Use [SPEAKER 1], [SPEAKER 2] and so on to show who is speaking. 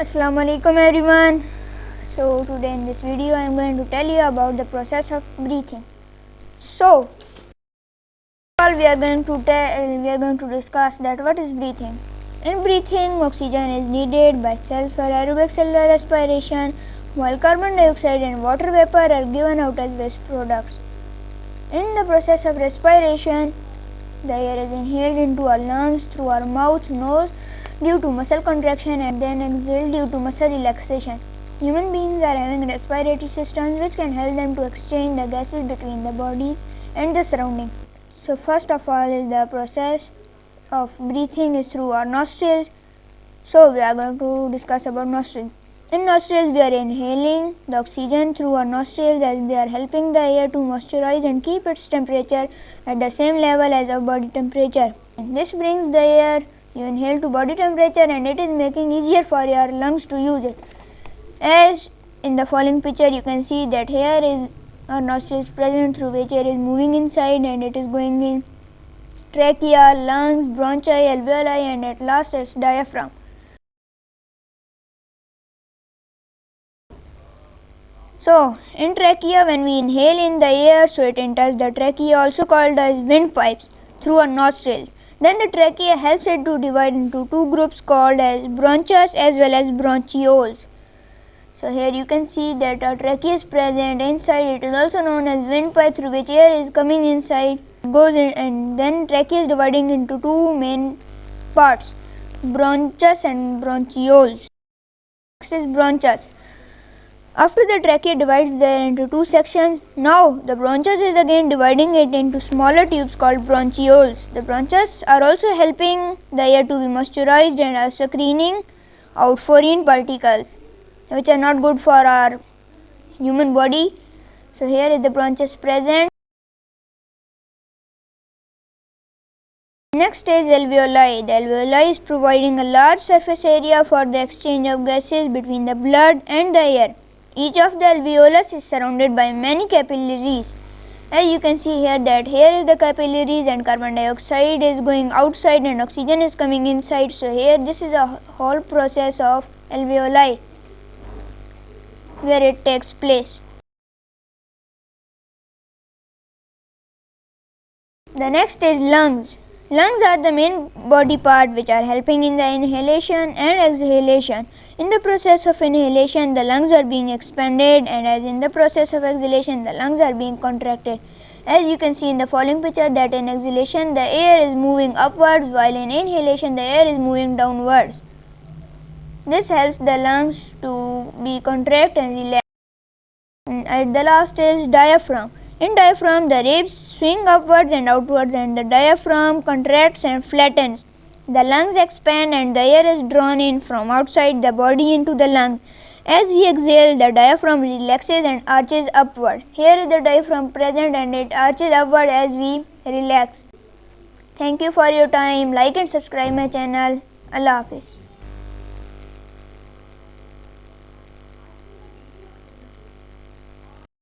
[SPEAKER 1] Assalamu alaikum everyone. So today in this video I am going to tell you about the process of breathing. So we are going to discuss that what is breathing. In breathing, oxygen is needed by cells for aerobic cellular respiration, while carbon dioxide and water vapor are given out as waste products. In the process of respiration, the air is inhaled into our lungs through our mouth, nose due to muscle contraction and then exhaled due to muscle relaxation. Human beings are having respiratory systems which can help them to exchange the gases between the bodies and the surrounding. So first of all is the process of breathing is through our nostrils. So we are going to discuss about nostrils. In nostrils, we are inhaling the oxygen through our nostrils as they are helping the air to moisturize and keep its temperature at the same level as our body temperature. And this brings the air you inhale to body temperature and it is making easier for your lungs to use it. As in the following picture, you can see that here is our nostrils present through which air is moving inside and it is going in trachea, lungs, bronchi, alveoli and at last is diaphragm. So, in trachea, when we inhale in the air, so it enters the trachea, also called as windpipes, through our nostrils. Then the trachea helps it to divide into two groups called as bronchus as well as bronchioles. So here you can see that our trachea is present inside. It is also known as windpipe through which air is coming inside, goes in, and then trachea is dividing into two main parts, bronchus and bronchioles. Next is bronchus. After the trachea divides the air into two sections, now the bronchus is again dividing it into smaller tubes called bronchioles. The bronchus are also helping the air to be moisturized and are screening out foreign particles which are not good for our human body. So here is the bronchus present. Next is alveoli. The alveoli is providing a large surface area for the exchange of gases between the blood and the air. Each of the alveolus is surrounded by many capillaries. As you can see here that here is the capillaries and carbon dioxide is going outside and oxygen is coming inside. So here this is a whole process of alveoli where it takes place. The next is lungs. Lungs are the main body part which are helping in the inhalation and exhalation. In the process of inhalation, the lungs are being expanded, and as in the process of exhalation, the lungs are being contracted. As you can see in the following picture that in exhalation, the air is moving upwards while in inhalation, the air is moving downwards. This helps the lungs to be contract and relax. And at the last is diaphragm. In diaphragm, the ribs swing upwards and outwards and the diaphragm contracts and flattens. The lungs expand and the air is drawn in from outside the body into the lungs. As we exhale, the diaphragm relaxes and arches upward. Here is the diaphragm present and it arches upward as we relax. Thank you for your time. Like and subscribe my channel. Allah Hafiz.